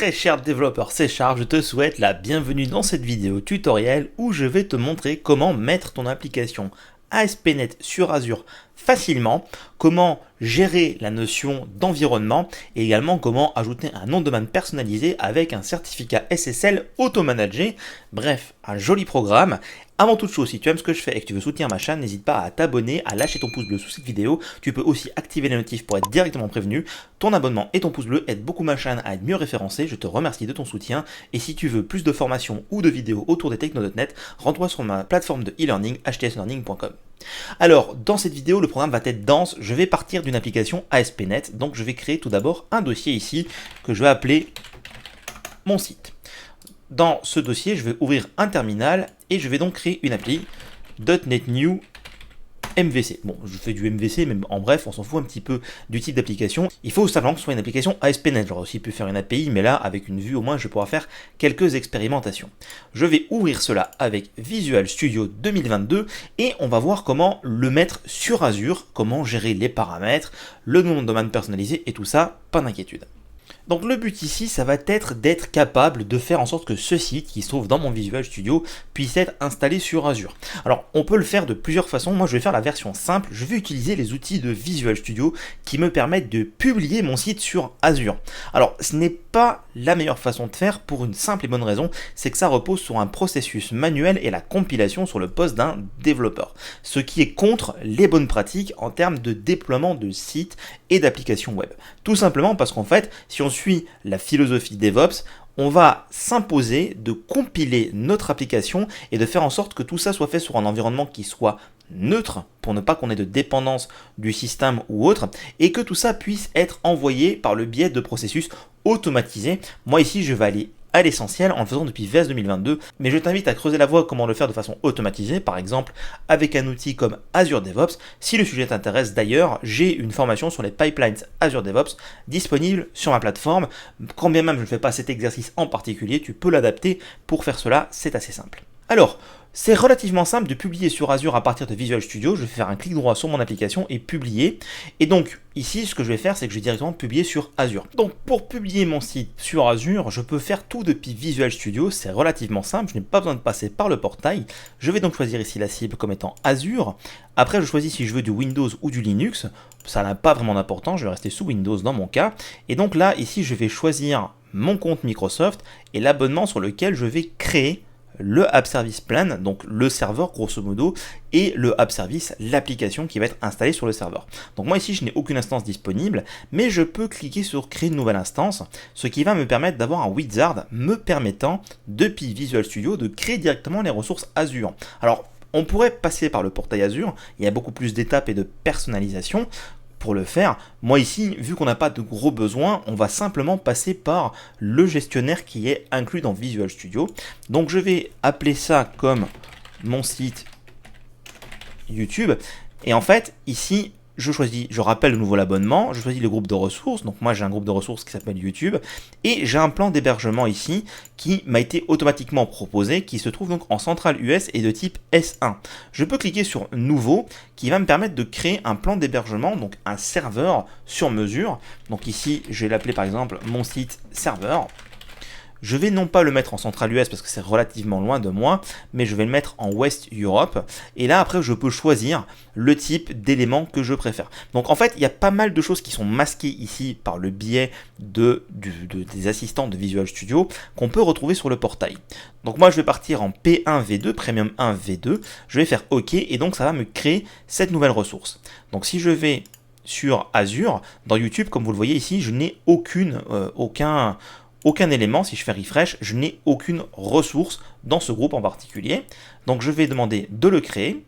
Très cher développeur C#, je te souhaite la bienvenue dans cette vidéo tutoriel où je vais te montrer comment mettre ton application ASP.NET sur Azure facilement, comment gérer la notion d'environnement et également comment ajouter un nom de domaine personnalisé avec un certificat SSL auto-managé. Bref, un joli programme. Avant toute chose, si tu aimes ce que je fais et que tu veux soutenir ma chaîne, n'hésite pas à t'abonner, à lâcher ton pouce bleu sous cette vidéo. Tu peux aussi activer les notifs pour être directement prévenu. Ton abonnement et ton pouce bleu aident beaucoup ma chaîne à être mieux référencée. Je te remercie de ton soutien. Et si tu veux plus de formations ou de vidéos autour des technos.net, rends-toi sur ma plateforme de e-learning, htslearning.com. Alors, dans cette vidéo, le programme va être dense. Je vais partir d'une application ASP.NET. Donc, je vais créer tout d'abord un dossier ici que je vais appeler mon site. Dans ce dossier, je vais ouvrir un terminal et je vais donc créer une appli .NET New MVC. Bon, je fais du MVC, mais en bref, on s'en fout un petit peu du type d'application. Il faut simplement que ce soit une application ASP.NET. J'aurais aussi pu faire une API, mais là, avec une vue, au moins, je vais pouvoir faire quelques expérimentations. Je vais ouvrir cela avec Visual Studio 2022 et on va voir comment le mettre sur Azure, comment gérer les paramètres, le nom de domaine personnalisé et tout ça, pas d'inquiétude. Donc le but ici, ça va être d'être capable de faire en sorte que ce site qui se trouve dans mon Visual Studio puisse être installé sur Azure. Alors on peut le faire de plusieurs façons. Moi je vais faire la version simple. Je vais utiliser les outils de Visual Studio qui me permettent de publier mon site sur Azure. Alors ce n'est pas la meilleure façon de faire pour une simple et bonne raison, c'est que ça repose sur un processus manuel et la compilation sur le poste d'un développeur. Ce qui est contre les bonnes pratiques en termes de déploiement de sites et d'applications web. Tout simplement parce qu'en fait, si on suit la philosophie DevOps, on va s'imposer de compiler notre application et de faire en sorte que tout ça soit fait sur un environnement qui soit neutre pour ne pas qu'on ait de dépendance du système ou autre et que tout ça puisse être envoyé par le biais de processus automatisés. Moi ici, je vais aller à l'essentiel en le faisant depuis VS 2022, mais je t'invite à creuser la voie comment le faire de façon automatisée, par exemple avec un outil comme Azure DevOps. Si le sujet t'intéresse d'ailleurs, j'ai une formation sur les pipelines Azure DevOps disponible sur ma plateforme. Quand bien même je ne fais pas cet exercice en particulier, tu peux l'adapter pour faire cela, c'est assez simple. Alors, c'est relativement simple de publier sur Azure à partir de Visual Studio. Je vais faire un clic droit sur mon application et publier. Et donc ici, ce que je vais faire, c'est que je vais directement publier sur Azure. Donc pour publier mon site sur Azure, je peux faire tout depuis Visual Studio. C'est relativement simple, je n'ai pas besoin de passer par le portail. Je vais donc choisir ici la cible comme étant Azure. Après, je choisis si je veux du Windows ou du Linux. Ça n'a pas vraiment d'importance, je vais rester sous Windows dans mon cas. Et donc là, ici, je vais choisir mon compte Microsoft et l'abonnement sur lequel je vais créer le App Service Plan, donc le serveur grosso modo, et le App Service, l'application qui va être installée sur le serveur. Donc moi ici je n'ai aucune instance disponible, mais je peux cliquer sur créer une nouvelle instance, ce qui va me permettre d'avoir un wizard me permettant depuis Visual Studio de créer directement les ressources Azure. Alors on pourrait passer par le portail Azure, il y a beaucoup plus d'étapes et de personnalisation. Pour le faire, moi ici, vu qu'on n'a pas de gros besoins, on va simplement passer par le gestionnaire qui est inclus dans Visual Studio. Donc je vais appeler ça comme mon site YouTube. Et en fait, ici, je rappelle de nouveau l'abonnement, je choisis le groupe de ressources, donc moi j'ai un groupe de ressources qui s'appelle YouTube, et j'ai un plan d'hébergement ici qui m'a été automatiquement proposé, qui se trouve donc en centrale US et de type S1. Je peux cliquer sur Nouveau, qui va me permettre de créer un plan d'hébergement, donc un serveur sur mesure. Donc ici, je vais l'appeler par exemple mon site serveur. Je vais non pas le mettre en centrale US parce que c'est relativement loin de moi, mais je vais le mettre en West Europe. Et là, après, je peux choisir le type d'éléments que je préfère. Donc, en fait, il y a pas mal de choses qui sont masquées ici par le biais des assistants de Visual Studio qu'on peut retrouver sur le portail. Donc, moi, je vais partir en P1 V2, Premium 1 V2. Je vais faire OK et donc, ça va me créer cette nouvelle ressource. Donc, si je vais sur Azure, dans YouTube, comme vous le voyez ici, je n'ai aucun élément. Si je fais refresh, je n'ai aucune ressource dans ce groupe en particulier. Donc je vais demander de le créer.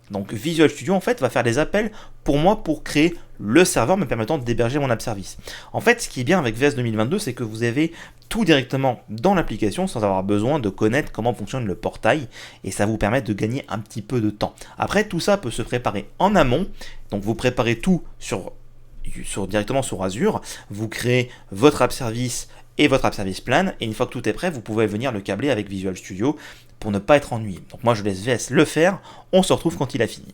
Donc Visual Studio en fait va faire des appels pour moi pour créer le serveur me permettant d'héberger mon app service. En fait, ce qui est bien avec VS 2022, c'est que vous avez tout directement dans l'application sans avoir besoin de connaître comment fonctionne le portail et ça vous permet de gagner un petit peu de temps. Après, tout ça peut se préparer en amont. Donc vous préparez tout directement sur Azure, vous créez votre app service et votre App Service Plan, et une fois que tout est prêt, vous pouvez venir le câbler avec Visual Studio pour ne pas être ennuyé. Donc moi je laisse VS le faire, on se retrouve quand il a fini.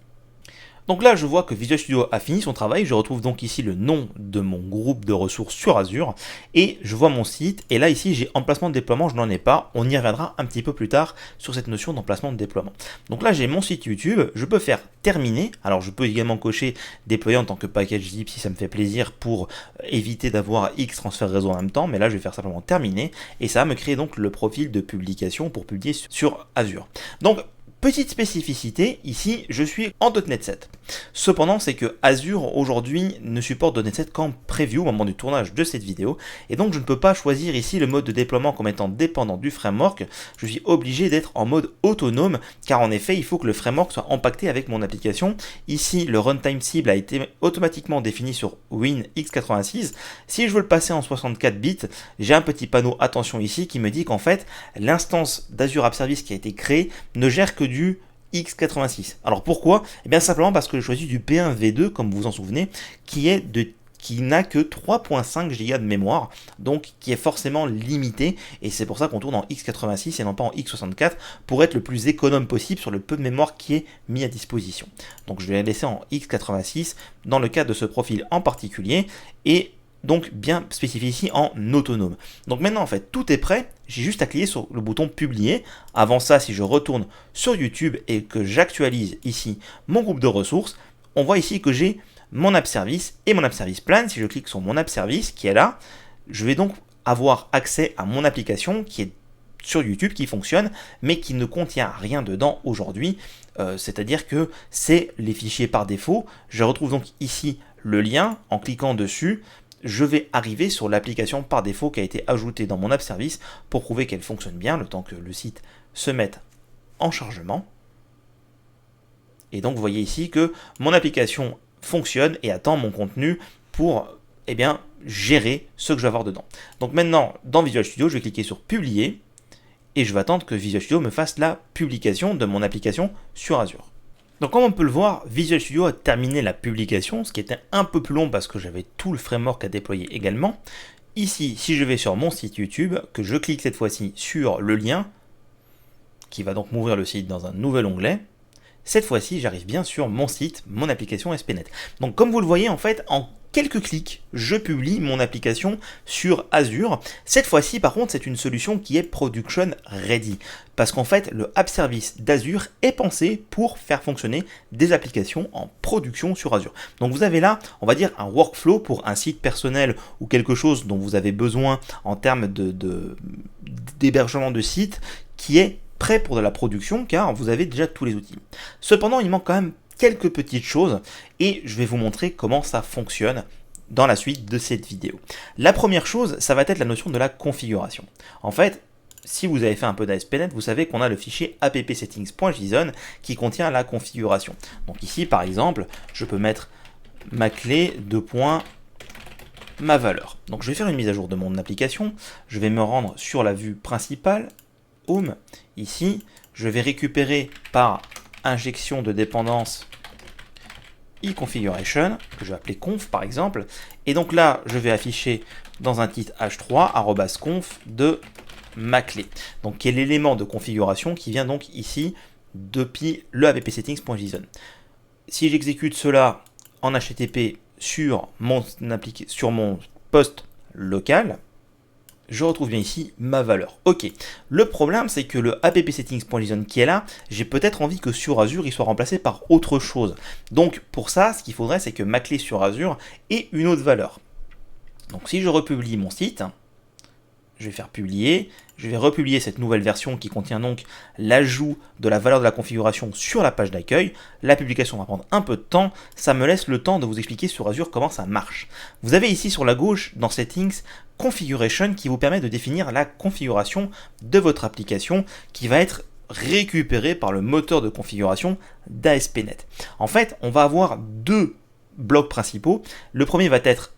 Donc là, je vois que Visual Studio a fini son travail, je retrouve donc ici le nom de mon groupe de ressources sur Azure, et je vois mon site, et là ici j'ai emplacement de déploiement, je n'en ai pas, on y reviendra un petit peu plus tard sur cette notion d'emplacement de déploiement. Donc là j'ai mon site YouTube, je peux faire terminer, alors je peux également cocher déployer en tant que package zip si ça me fait plaisir pour éviter d'avoir X transferts réseau en même temps, mais là je vais faire simplement terminer, et ça va me créer donc le profil de publication pour publier sur Azure. Donc, petite spécificité, ici je suis en .NET 7. Cependant, c'est que Azure aujourd'hui ne supporte .NET 7 qu'en preview au moment du tournage de cette vidéo, et donc je ne peux pas choisir ici le mode de déploiement comme étant dépendant du framework, je suis obligé d'être en mode autonome, car en effet il faut que le framework soit impacté avec mon application. Ici le runtime cible a été automatiquement défini sur WinX86, si je veux le passer en 64 bits, j'ai un petit panneau attention ici qui me dit qu'en fait l'instance d'Azure App Service qui a été créée ne gère que du x86. Alors pourquoi? Eh bien simplement parce que j'ai choisi du P1V2, comme vous vous en souvenez, qui n'a que 3.5 Go de mémoire, donc qui est forcément limité, et c'est pour ça qu'on tourne en x86 et non pas en x64, pour être le plus économe possible sur le peu de mémoire qui est mis à disposition. Donc je vais la laisser en x86 dans le cas de ce profil en particulier, et donc bien spécifié ici en autonome. Donc maintenant en fait tout est prêt, j'ai juste à cliquer sur le bouton publier. Avant ça, si je retourne sur YouTube et que j'actualise ici mon groupe de ressources, on voit ici que j'ai mon app service et mon app service plan. Si je clique sur mon app service qui est là, je vais donc avoir accès à mon application qui est sur YouTube, qui fonctionne, mais qui ne contient rien dedans aujourd'hui. C'est-à-dire que c'est les fichiers par défaut. Je retrouve donc ici le lien en cliquant dessus. Je vais arriver sur l'application par défaut qui a été ajoutée dans mon app service pour prouver qu'elle fonctionne bien, le temps que le site se mette en chargement. Et donc vous voyez ici que mon application fonctionne et attend mon contenu pour gérer ce que je vais avoir dedans. Donc maintenant, dans Visual Studio, je vais cliquer sur publier et je vais attendre que Visual Studio me fasse la publication de mon application sur Azure. Donc comme on peut le voir, Visual Studio a terminé la publication, ce qui était un peu plus long parce que j'avais tout le framework à déployer également. Ici, si je vais sur mon site YouTube, que je clique cette fois-ci sur le lien, qui va donc m'ouvrir le site dans un nouvel onglet, cette fois-ci j'arrive bien sur mon site, mon application ASP.NET. Donc comme vous le voyez en fait, en quelques clics, je publie mon application sur Azure. Cette fois-ci, par contre, c'est une solution qui est production ready. Parce qu'en fait, le app service d'Azure est pensé pour faire fonctionner des applications en production sur Azure. Donc vous avez là, on va dire, un workflow pour un site personnel ou quelque chose dont vous avez besoin en termes d'hébergement de site qui est prêt pour de la production car vous avez déjà tous les outils. Cependant, il manque quand même quelques petites choses et je vais vous montrer comment ça fonctionne dans la suite de cette vidéo. La première chose, ça va être la notion de la configuration. En fait, si vous avez fait un peu d'ASP.NET, vous savez qu'on a le fichier appsettings.json qui contient la configuration. Donc ici, par exemple, je peux mettre ma clé ma valeur. Donc je vais faire une mise à jour de mon application. Je vais me rendre sur la vue principale, Home. Ici, je vais récupérer par injection de dépendance e-configuration, que je vais appeler conf par exemple, et donc là je vais afficher dans un titre h3 @conf de ma clé, donc qui est l'élément de configuration qui vient donc ici depuis le appsettings.json. Si j'exécute cela en HTTP sur mon poste local, je retrouve bien ici ma valeur. Ok, le problème c'est que le appsettings.json qui est là, j'ai peut-être envie que sur Azure il soit remplacé par autre chose. Donc pour ça, ce qu'il faudrait c'est que ma clé sur Azure ait une autre valeur. Donc si je republie mon site, je vais faire publier, je vais republier cette nouvelle version qui contient donc l'ajout de la valeur de la configuration sur la page d'accueil. La publication va prendre un peu de temps, ça me laisse le temps de vous expliquer sur Azure comment ça marche. Vous avez ici sur la gauche, dans Settings, Configuration qui vous permet de définir la configuration de votre application qui va être récupérée par le moteur de configuration d'ASP.NET. En fait, on va avoir deux blocs principaux. Le premier va être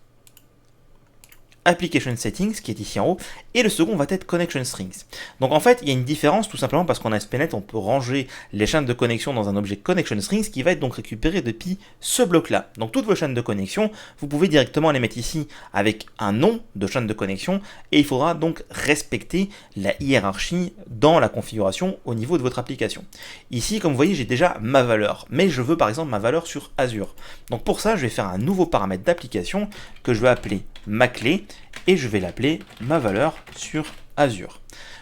Application Settings, qui est ici en haut, et le second va être Connection Strings. Donc en fait, il y a une différence tout simplement parce qu'en ASP.NET, on peut ranger les chaînes de connexion dans un objet Connection Strings qui va être donc récupéré depuis ce bloc-là. Donc toutes vos chaînes de connexion, vous pouvez directement les mettre ici avec un nom de chaîne de connexion, et il faudra donc respecter la hiérarchie dans la configuration au niveau de votre application. Ici, comme vous voyez, j'ai déjà ma valeur, mais je veux par exemple ma valeur sur Azure. Donc pour ça, je vais faire un nouveau paramètre d'application que je vais appeler ma clé, et je vais l'appeler ma valeur sur Azure.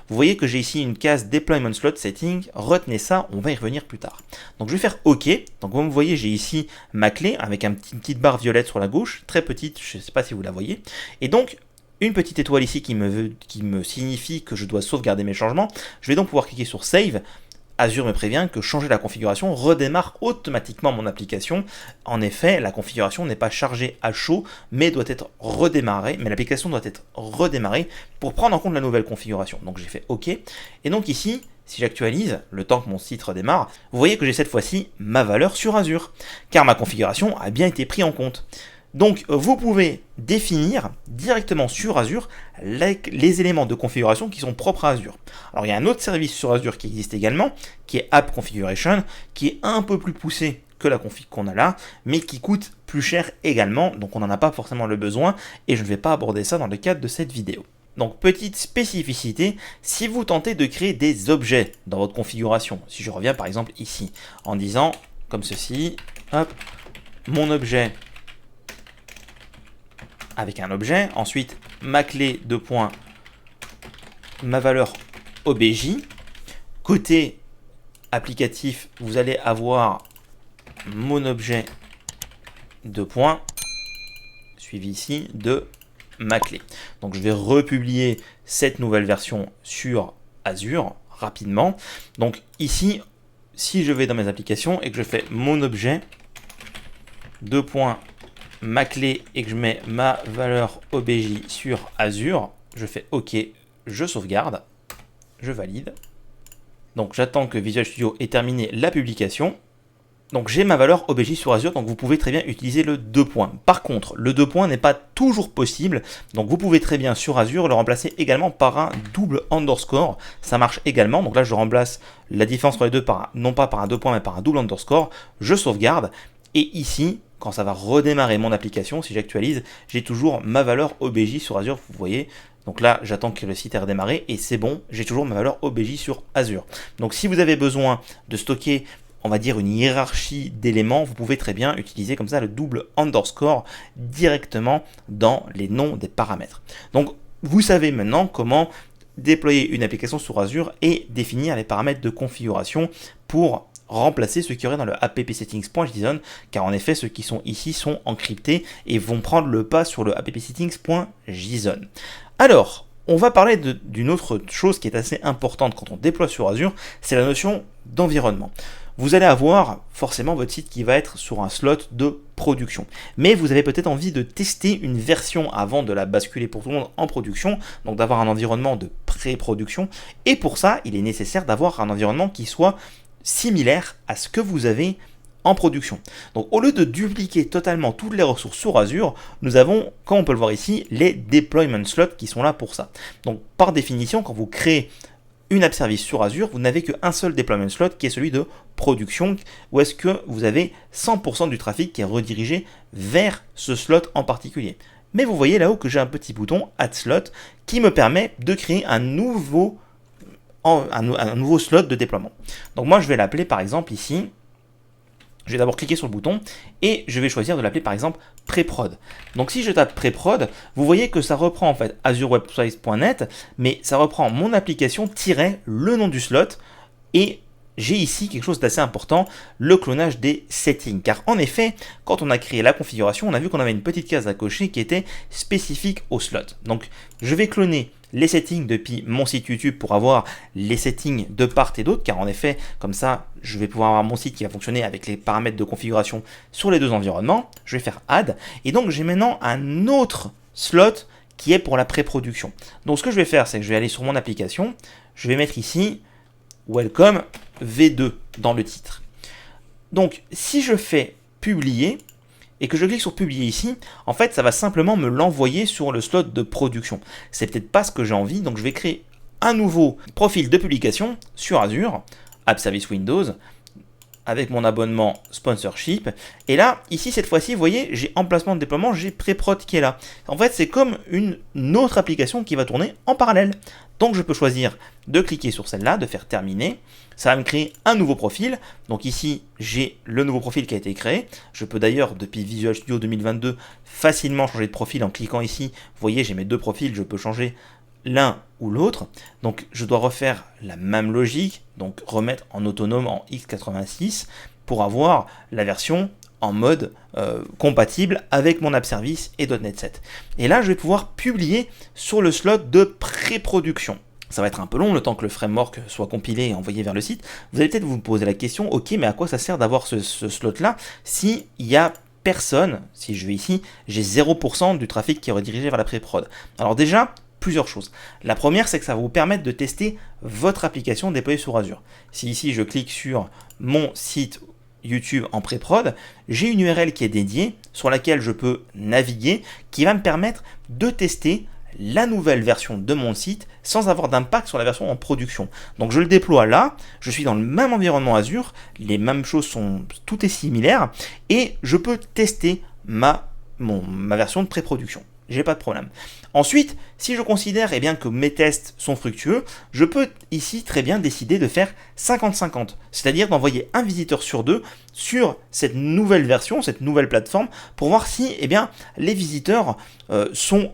Vous voyez que j'ai ici une case Deployment Slot Setting, retenez ça, on va y revenir plus tard. Donc je vais faire OK, donc comme vous voyez j'ai ici ma clé avec une petite barre violette sur la gauche, très petite, je ne sais pas si vous la voyez, et donc une petite étoile ici qui me signifie que je dois sauvegarder mes changements. Je vais donc pouvoir cliquer sur Save. Azure me prévient que changer la configuration redémarre automatiquement mon application. En effet, la configuration n'est pas chargée à chaud, mais doit être redémarrée, mais l'application doit être redémarrée pour prendre en compte la nouvelle configuration. Donc j'ai fait OK. Et donc ici, si j'actualise, le temps que mon site redémarre, vous voyez que j'ai cette fois-ci ma valeur sur Azure, car ma configuration a bien été prise en compte. Donc vous pouvez définir directement sur Azure les éléments de configuration qui sont propres à Azure. Alors il y a un autre service sur Azure qui existe également, qui est App Configuration, qui est un peu plus poussé que la config qu'on a là, mais qui coûte plus cher également, donc on n'en a pas forcément le besoin, et je ne vais pas aborder ça dans le cadre de cette vidéo. Donc petite spécificité, si vous tentez de créer des objets dans votre configuration, si je reviens par exemple ici, en disant comme ceci, hop, mon objet avec un objet, ensuite ma clé de points, ma valeur obj, côté applicatif, vous allez avoir mon objet de points, suivi ici de ma clé. Donc je vais republier cette nouvelle version sur Azure rapidement. Donc ici, si je vais dans mes applications et que je fais mon objet de points, ma clé et que je mets ma valeur obj sur Azure, je fais OK, je sauvegarde, je valide. Donc j'attends que Visual Studio ait terminé la publication. Donc j'ai ma valeur obj sur Azure, donc vous pouvez très bien utiliser le 2 points. Par contre, le 2 points n'est pas toujours possible, donc vous pouvez très bien sur Azure le remplacer également par un double underscore, ça marche également. Donc là je remplace la différence entre les deux par non pas par un 2 points mais par un double underscore, je sauvegarde, et ici, quand ça va redémarrer mon application, si j'actualise, j'ai toujours ma valeur obj sur Azure, vous voyez. Donc là, j'attends que le site ait redémarré et c'est bon, j'ai toujours ma valeur obj sur Azure. Donc si vous avez besoin de stocker, on va dire, une hiérarchie d'éléments, vous pouvez très bien utiliser comme ça le double underscore directement dans les noms des paramètres. Donc vous savez maintenant comment déployer une application sur Azure et définir les paramètres de configuration pour remplacer ceux qui auraient dans le appsettings.json, car en effet ceux qui sont ici sont encryptés et vont prendre le pas sur le appsettings.json. Alors, on va parler d'une autre chose qui est assez importante quand on déploie sur Azure, c'est la notion d'environnement. Vous allez avoir forcément votre site qui va être sur un slot de production. Mais vous avez peut-être envie de tester une version avant de la basculer pour tout le monde en production, donc d'avoir un environnement de pré-production. Et pour ça, il est nécessaire d'avoir un environnement qui soit similaire à ce que vous avez en production. Donc au lieu de dupliquer totalement toutes les ressources sur Azure, nous avons, comme on peut le voir ici, les deployment slots qui sont là pour ça. Donc par définition, quand vous créez une app service sur Azure, vous n'avez qu'un seul deployment slot qui est celui de production, où est-ce que vous avez 100% du trafic qui est redirigé vers ce slot en particulier. Mais vous voyez là-haut que j'ai un petit bouton Add Slot qui me permet de créer un nouveau slot de déploiement. Donc moi je vais l'appeler par exemple ici, je vais d'abord cliquer sur le bouton et je vais choisir de l'appeler par exemple pré-prod. Donc si je tape pré-prod, vous voyez que ça reprend en fait azurewebsites.net, mais ça reprend mon application le nom du slot, et j'ai ici quelque chose d'assez important, le clonage des settings. Car en effet, quand on a créé la configuration, on a vu qu'on avait une petite case à cocher qui était spécifique au slot. Donc je vais cloner les settings depuis mon site YouTube pour avoir les settings de part et d'autre, car en effet, comme ça, je vais pouvoir avoir mon site qui va fonctionner avec les paramètres de configuration sur les deux environnements. Je vais faire Add, et donc j'ai maintenant un autre slot qui est pour la pré-production. Donc ce que je vais faire, c'est que je vais aller sur mon application, je vais mettre ici Welcome V2 dans le titre. Donc si je fais publier, et que je clique sur publier ici, en fait ça va simplement me l'envoyer sur le slot de production. C'est peut-être pas ce que j'ai envie, donc je vais créer un nouveau profil de publication sur Azure, App Service Windows, avec mon abonnement sponsorship. Et là, ici, cette fois-ci, vous voyez, j'ai emplacement de déploiement, j'ai pré-prod qui est là. En fait, c'est comme une autre application qui va tourner en parallèle. Donc, je peux choisir de cliquer sur celle-là, de faire terminer. Ça va me créer un nouveau profil. Donc ici, j'ai le nouveau profil qui a été créé. Je peux d'ailleurs, depuis Visual Studio 2022, facilement changer de profil en cliquant ici. Vous voyez, j'ai mes deux profils, je peux changer l'un ou l'autre. Donc je dois refaire la même logique, donc remettre en autonome en x86 pour avoir la version en mode compatible avec mon app service et .NET 7. Et là, je vais pouvoir publier sur le slot de pré-production. Ça va être un peu long le temps que le framework soit compilé et envoyé vers le site. Vous allez peut-être vous poser la question, ok, mais à quoi ça sert d'avoir ce slot-là s'il y a personne, si je vais ici, j'ai 0% du trafic qui est redirigé vers la pré-prod. Alors déjà, plusieurs choses. La première, c'est que ça va vous permettre de tester votre application déployée sur Azure. Si ici, je clique sur mon site YouTube en pré-prod, j'ai une URL qui est dédiée, sur laquelle je peux naviguer, qui va me permettre de tester la nouvelle version de mon site sans avoir d'impact sur la version en production. Donc je le déploie là, je suis dans le même environnement Azure, les mêmes choses sont, tout est similaire, et je peux tester ma version de pré-production. J'ai pas de problème. Ensuite, si je considère bien que mes tests sont fructueux, je peux ici très bien décider de faire 50-50, c'est-à-dire d'envoyer un visiteur sur deux sur cette nouvelle version, cette nouvelle plateforme, pour voir si les visiteurs sont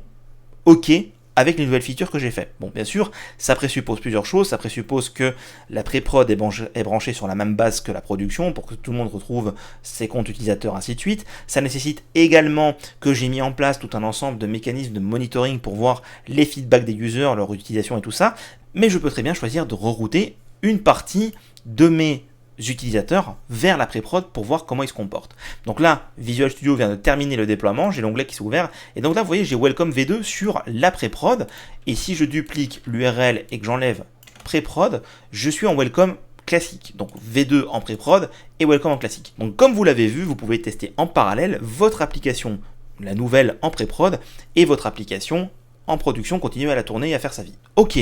OK avec les nouvelles features que j'ai fait. Bon, bien sûr, ça présuppose plusieurs choses. Ça présuppose que la pré-prod est branchée sur la même base que la production pour que tout le monde retrouve ses comptes utilisateurs, ainsi de suite. Ça nécessite également que j'ai mis en place tout un ensemble de mécanismes de monitoring pour voir les feedbacks des users, leur utilisation et tout ça. Mais je peux très bien choisir de rerouter une partie de mes utilisateurs vers la pré-prod pour voir comment ils se comportent. Donc là, Visual Studio vient de terminer le déploiement, j'ai l'onglet qui s'est ouvert, et donc là, vous voyez, j'ai Welcome V2 sur la pré-prod, et si je duplique l'URL et que j'enlève pré-prod, je suis en Welcome classique. Donc V2 en pré-prod et Welcome en classique. Donc comme vous l'avez vu, vous pouvez tester en parallèle votre application, la nouvelle en pré-prod, et votre application en production, continuer à la tourner et à faire sa vie. Ok,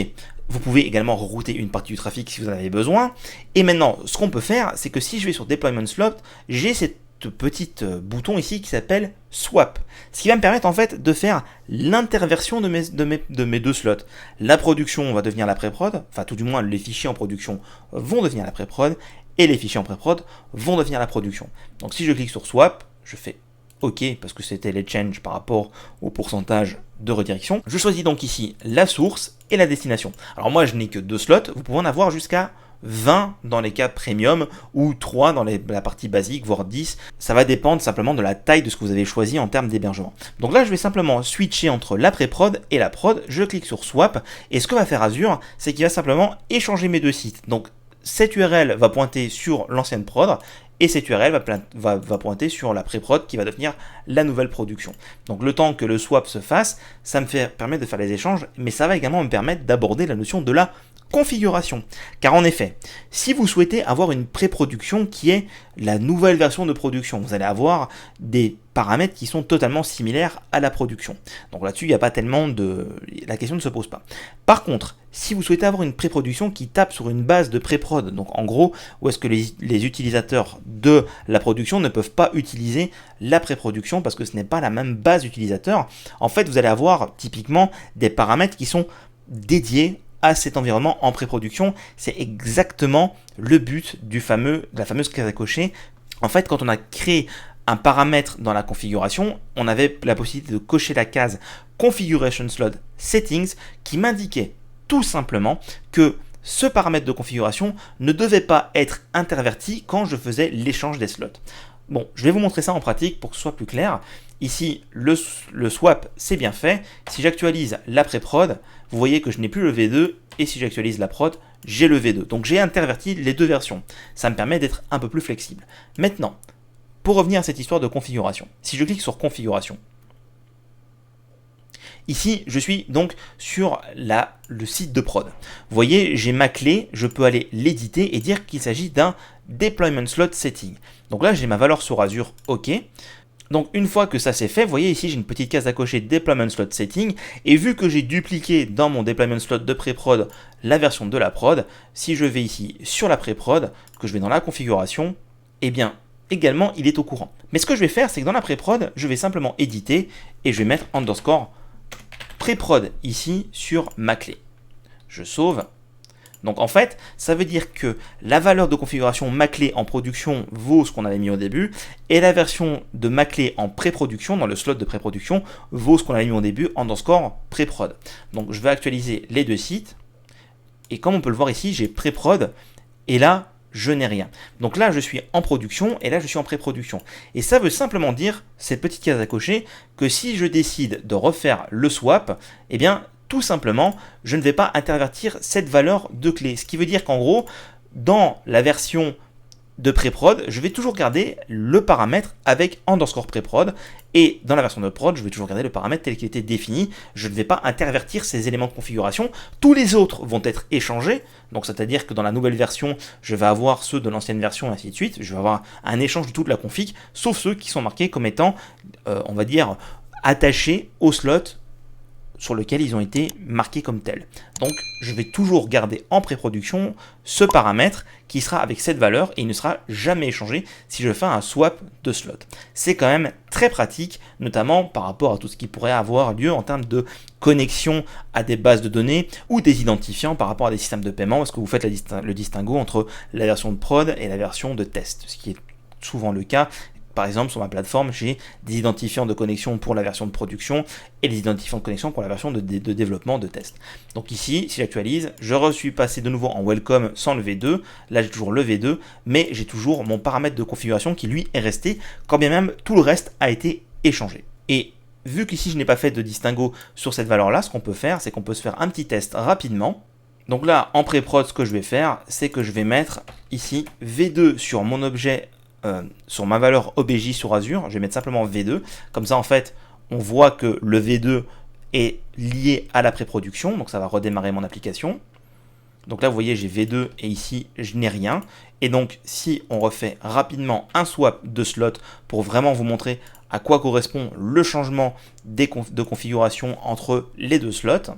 vous pouvez également rerouter une partie du trafic si vous en avez besoin. Et maintenant, ce qu'on peut faire, c'est que si je vais sur Deployment Slot, j'ai cette petite bouton ici qui s'appelle Swap. Ce qui va me permettre en fait de faire l'interversion de mes deux slots. La production va devenir la pré-prod, enfin tout du moins les fichiers en production vont devenir la pré-prod, et les fichiers en pré-prod vont devenir la production. Donc si je clique sur Swap, je fais OK, parce que c'était les changes par rapport au pourcentage de redirection. Je choisis donc ici la source et la destination. Alors moi, je n'ai que 2 slots, vous pouvez en avoir jusqu'à 20 dans les cas premium ou 3 dans la partie basique, voire 10. Ça va dépendre simplement de la taille de ce que vous avez choisi en termes d'hébergement. Donc là, je vais simplement switcher entre la pré-prod et la prod. Je clique sur Swap et ce que va faire Azure, c'est qu'il va simplement échanger mes deux sites. Donc cette URL va pointer sur l'ancienne prod et cette URL va pointer sur la pré-prod qui va devenir la nouvelle production. Donc le temps que le swap se fasse, ça me permet de faire les échanges, mais ça va également me permettre d'aborder la notion de la configuration. Car en effet, si vous souhaitez avoir une pré-production qui est la nouvelle version de production, vous allez avoir des paramètres qui sont totalement similaires à la production. Donc là-dessus, il n'y a pas tellement la question ne se pose pas. Par contre, si vous souhaitez avoir une pré-production qui tape sur une base de pré-prod, donc en gros, où est-ce que les utilisateurs de la production ne peuvent pas utiliser la pré-production parce que ce n'est pas la même base utilisateur, en fait, vous allez avoir typiquement des paramètres qui sont dédiés à cet environnement en pré-production. C'est exactement le but de la fameuse case à cocher. En fait, quand on a créé un paramètre dans la configuration, on avait la possibilité de cocher la case Configuration Slot Settings qui m'indiquait tout simplement que ce paramètre de configuration ne devait pas être interverti quand je faisais l'échange des slots. Bon, je vais vous montrer ça en pratique pour que ce soit plus clair. Ici, le swap, c'est bien fait. Si j'actualise la pré-prod, vous voyez que je n'ai plus le V2, et si j'actualise la prod, j'ai le V2. Donc j'ai interverti les deux versions. Ça me permet d'être un peu plus flexible. Maintenant, pour revenir à cette histoire de configuration, si je clique sur configuration, ici, je suis donc sur le site de prod. Vous voyez, j'ai ma clé, je peux aller l'éditer et dire qu'il s'agit d'un Deployment Slot Setting. Donc là, j'ai ma valeur sur Azure OK. Donc une fois que ça c'est fait, vous voyez ici j'ai une petite case à cocher Deployment Slot Setting, et vu que j'ai dupliqué dans mon Deployment Slot de pré-prod la version de la prod, si je vais ici sur la pré-prod, que je vais dans la configuration, eh bien également il est au courant. Mais ce que je vais faire, c'est que dans la pré-prod, je vais simplement éditer et je vais mettre underscore pré-prod ici sur ma clé. Je sauve. Donc en fait, ça veut dire que la valeur de configuration ma clé en production vaut ce qu'on avait mis au début, et la version de ma clé en pré-production, dans le slot de pré-production, vaut ce qu'on avait mis au début, underscore pré-prod. Donc je vais actualiser les deux sites, et comme on peut le voir ici, j'ai pré-prod, et là, je n'ai rien. Donc là, je suis en production, et là, je suis en pré-production. Et ça veut simplement dire, cette petite case à cocher, que si je décide de refaire le swap, eh bien, tout simplement, je ne vais pas intervertir cette valeur de clé. Ce qui veut dire qu'en gros, dans la version de pré-prod, je vais toujours garder le paramètre avec underscore pré-prod, et dans la version de prod, je vais toujours garder le paramètre tel qu'il était défini. Je ne vais pas intervertir ces éléments de configuration. Tous les autres vont être échangés, donc c'est-à-dire que dans la nouvelle version, je vais avoir ceux de l'ancienne version, et ainsi de suite. Je vais avoir un échange de toute la config, sauf ceux qui sont marqués comme étant, on va dire, attachés au slot sur lequel ils ont été marqués comme tels. Donc je vais toujours garder en pré-production ce paramètre qui sera avec cette valeur et il ne sera jamais échangé si je fais un swap de slot. C'est quand même très pratique, notamment par rapport à tout ce qui pourrait avoir lieu en termes de connexion à des bases de données ou des identifiants par rapport à des systèmes de paiement, parce que vous faites le distinguo entre la version de prod et la version de test, ce qui est souvent le cas. Par exemple, sur ma plateforme, j'ai des identifiants de connexion pour la version de production et des identifiants de connexion pour la version de développement de test. Donc ici, si j'actualise, je suis passé de nouveau en welcome sans le V2. Là, j'ai toujours le V2, mais j'ai toujours mon paramètre de configuration qui, lui, est resté, quand bien même tout le reste a été échangé. Et vu qu'ici, je n'ai pas fait de distinguo sur cette valeur-là, ce qu'on peut faire, c'est qu'on peut se faire un petit test rapidement. Donc là, en pré-prod, ce que je vais faire, c'est que je vais mettre ici V2 sur mon objet, sur ma valeur OBJ sur Azure. Je vais mettre simplement V2. Comme ça, en fait, on voit que le V2 est lié à la pré-production. Donc, ça va redémarrer mon application. Donc là, vous voyez, j'ai V2 et ici, je n'ai rien. Et donc, si on refait rapidement un swap de slot pour vraiment vous montrer à quoi correspond le changement de configuration entre les deux slots.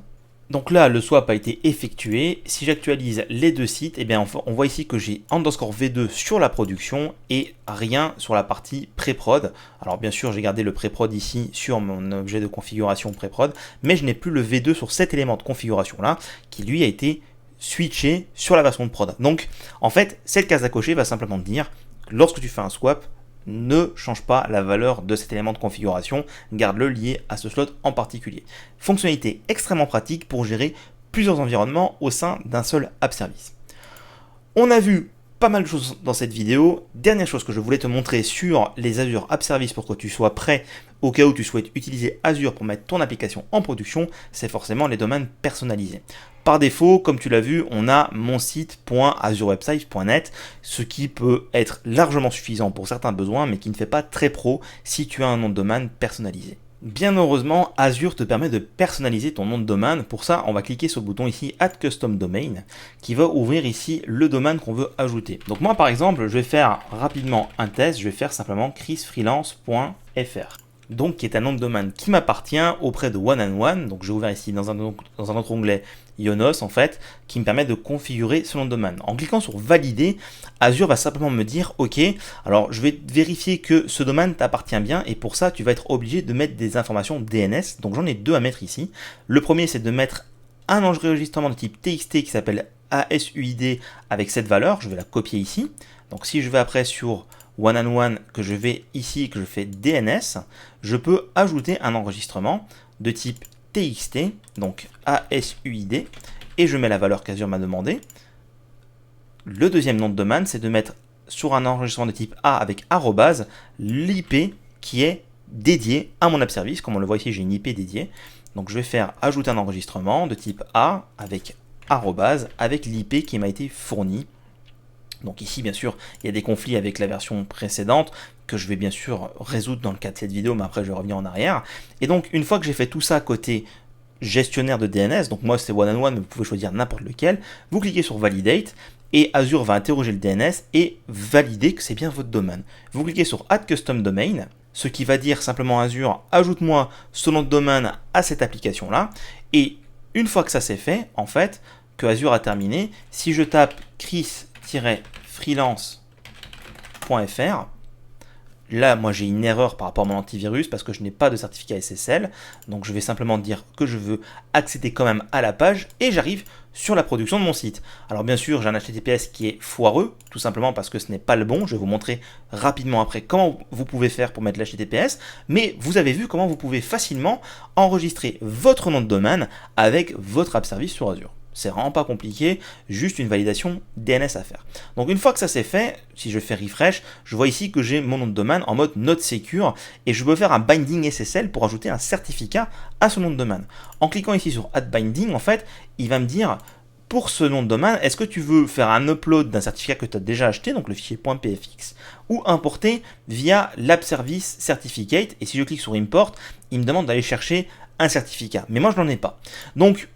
Donc là, le swap a été effectué. Si j'actualise les deux sites, eh bien, on voit ici que j'ai underscore V2 sur la production et rien sur la partie pré-prod. Alors bien sûr, j'ai gardé le pré-prod ici sur mon objet de configuration pré-prod, mais je n'ai plus le V2 sur cet élément de configuration-là qui lui a été switché sur la version de prod. Donc en fait, cette case à cocher va simplement dire que lorsque tu fais un swap, ne change pas la valeur de cet élément de configuration, garde-le lié à ce slot en particulier. Fonctionnalité extrêmement pratique pour gérer plusieurs environnements au sein d'un seul app service. On a vu pas mal de choses dans cette vidéo. Dernière chose que je voulais te montrer sur les Azure App Service pour que tu sois prêt au cas où tu souhaites utiliser Azure pour mettre ton application en production, c'est forcément les domaines personnalisés. Par défaut, comme tu l'as vu, on a mon site.azurewebsite.net, ce qui peut être largement suffisant pour certains besoins, mais qui ne fait pas très pro si tu as un nom de domaine personnalisé. Bien heureusement, Azure te permet de personnaliser ton nom de domaine. Pour ça, on va cliquer sur le bouton ici Add Custom Domain, qui va ouvrir ici le domaine qu'on veut ajouter. Donc moi, par exemple, je vais faire rapidement un test. Je vais faire simplement chrisfreelance.fr. Donc qui est un nom de domaine qui m'appartient auprès de One&One. Donc j'ai ouvert ici dans un autre onglet Yonos en fait, qui me permet de configurer ce nom de domaine. En cliquant sur valider, Azure va simplement me dire ok, alors je vais vérifier que ce domaine t'appartient bien et pour ça tu vas être obligé de mettre des informations DNS. Donc j'en ai deux à mettre ici. Le premier c'est de mettre un enregistrement de type TXT qui s'appelle ASUID avec cette valeur. Je vais la copier ici. Donc si je vais après sur One&One, que je vais ici, que je fais DNS, je peux ajouter un enregistrement de type TXT, donc ASUID, et je mets la valeur qu'Azure m'a demandé. Le deuxième nom de domaine, c'est de mettre sur un enregistrement de type A avec arrobase l'IP qui est dédié à mon app service. Comme on le voit ici, j'ai une IP dédiée. Donc je vais faire ajouter un enregistrement de type A avec arrobase avec l'IP qui m'a été fournie. Donc ici, bien sûr, il y a des conflits avec la version précédente que je vais bien sûr résoudre dans le cadre de cette vidéo, mais après je vais revenir en arrière. Et donc, une fois que j'ai fait tout ça côté gestionnaire de DNS, donc moi c'est One&One, mais vous pouvez choisir n'importe lequel, vous cliquez sur Validate, et Azure va interroger le DNS et valider que c'est bien votre domaine. Vous cliquez sur Add Custom Domain, ce qui va dire simplement Azure, ajoute-moi ce nom de domaine à cette application-là. Et une fois que ça c'est fait, en fait, que Azure a terminé, si je tape chris-freelance.fr, là, moi, j'ai une erreur par rapport à mon antivirus parce que je n'ai pas de certificat SSL. Donc, je vais simplement dire que je veux accéder quand même à la page et j'arrive sur la production de mon site. Alors, bien sûr, j'ai un HTTPS qui est foireux, tout simplement parce que ce n'est pas le bon. Je vais vous montrer rapidement après comment vous pouvez faire pour mettre l'HTTPS. Mais vous avez vu comment vous pouvez facilement enregistrer votre nom de domaine avec votre app service sur Azure. C'est vraiment pas compliqué, juste une validation DNS à faire. Donc une fois que ça c'est fait, si je fais refresh, je vois ici que j'ai mon nom de domaine en mode not secure et je peux faire un binding SSL pour ajouter un certificat à ce nom de domaine. En cliquant ici sur add binding, en fait, il va me dire pour ce nom de domaine, est-ce que tu veux faire un upload d'un certificat que tu as déjà acheté, donc le fichier .pfx, ou importer via l'App Service Certificate, et si je clique sur import, il me demande d'aller chercher un certificat, mais moi je n'en ai pas. Donc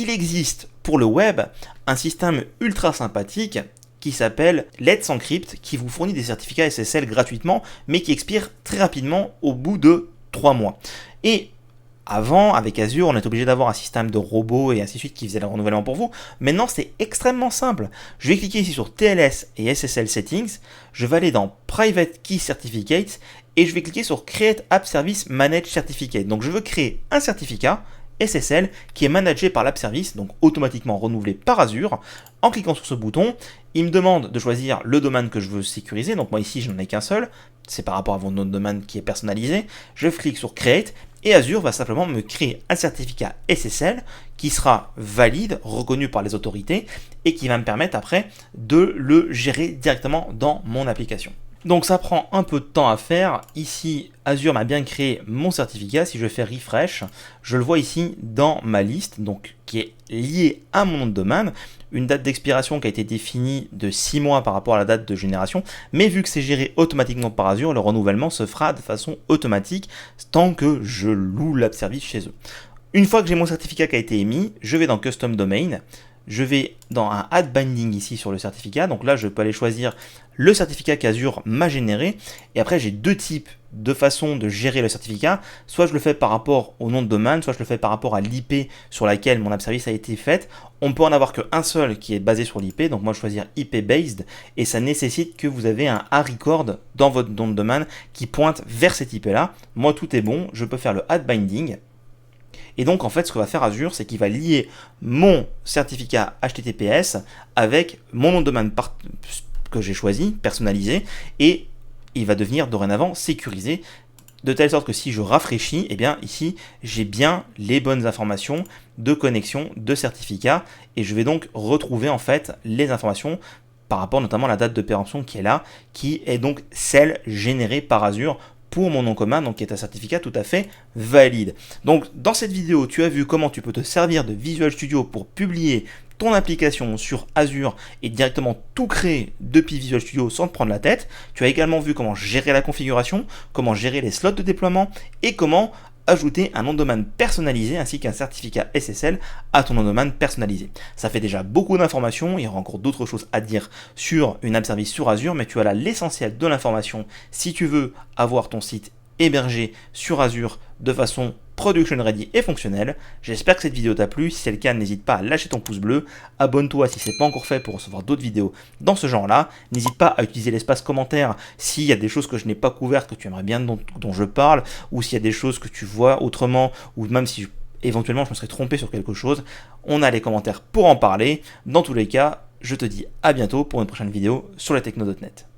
il existe pour le web un système ultra sympathique qui s'appelle Let's Encrypt, qui vous fournit des certificats SSL gratuitement, mais qui expire très rapidement au bout de 3 mois. Et avant, avec Azure, on est obligé d'avoir un système de robots et ainsi de suite qui faisait le renouvellement pour vous. Maintenant, c'est extrêmement simple. Je vais cliquer ici sur TLS et SSL Settings. Je vais aller dans Private Key Certificates et je vais cliquer sur Create App Service Manage Certificate. Donc, je veux créer un certificat SSL qui est managé par l'App Service, donc automatiquement renouvelé par Azure. En cliquant sur ce bouton, il me demande de choisir le domaine que je veux sécuriser. Donc moi ici, je n'en ai qu'un seul. C'est par rapport à mon nom de domaine qui est personnalisé. Je clique sur Create et Azure va simplement me créer un certificat SSL qui sera valide, reconnu par les autorités et qui va me permettre après de le gérer directement dans mon application. Donc ça prend un peu de temps à faire. Ici, Azure m'a bien créé mon certificat. Si je fais refresh, je le vois ici dans ma liste, donc qui est liée à mon nom de domaine. Une date d'expiration qui a été définie de 6 mois par rapport à la date de génération. Mais vu que c'est géré automatiquement par Azure, le renouvellement se fera de façon automatique tant que je loue l'app service chez eux. Une fois que j'ai mon certificat qui a été émis, je vais dans Custom Domain. Je vais dans un Add Binding ici sur le certificat. Donc là, je peux aller choisir le certificat qu'Azure m'a généré. Et après, j'ai deux types de façons de gérer le certificat. Soit je le fais par rapport au nom de domaine, soit je le fais par rapport à l'IP sur laquelle mon app service a été faite. On peut en avoir qu'un seul qui est basé sur l'IP. Donc moi, je vais choisir IP based. Et ça nécessite que vous avez un A-record dans votre nom de domaine qui pointe vers cet IP-là. Moi, tout est bon. Je peux faire le Add Binding. Et donc, en fait, ce que va faire Azure, c'est qu'il va lier mon certificat HTTPS avec mon nom de domaine que j'ai choisi, personnalisé, et il va devenir dorénavant sécurisé, de telle sorte que si je rafraîchis, eh bien ici, j'ai bien les bonnes informations de connexion, de certificat, et je vais donc retrouver en fait les informations par rapport notamment à la date de péremption qui est là, qui est donc celle générée par Azure pour mon nom commun, donc qui est un certificat tout à fait valide. Donc dans cette vidéo, tu as vu comment tu peux te servir de Visual Studio pour publier ton application sur Azure et directement tout créer depuis Visual Studio sans te prendre la tête. Tu as également vu comment gérer la configuration, comment gérer les slots de déploiement et comment ajouter un nom de domaine personnalisé ainsi qu'un certificat SSL à ton nom de domaine personnalisé. Ça fait déjà beaucoup d'informations, il y aura encore d'autres choses à dire sur une app service sur Azure, mais tu as là l'essentiel de l'information si tu veux avoir ton site hébergé sur Azure de façon production ready et fonctionnelle. J'espère que cette vidéo t'a plu. Si c'est le cas, n'hésite pas à lâcher ton pouce bleu. Abonne-toi si ce n'est pas encore fait pour recevoir d'autres vidéos dans ce genre-là. N'hésite pas à utiliser l'espace commentaire s'il y a des choses que je n'ai pas couvertes, que tu aimerais bien dont je parle, ou s'il y a des choses que tu vois autrement, ou même si éventuellement je me serais trompé sur quelque chose. On a les commentaires pour en parler. Dans tous les cas, je te dis à bientôt pour une prochaine vidéo sur la techno.net.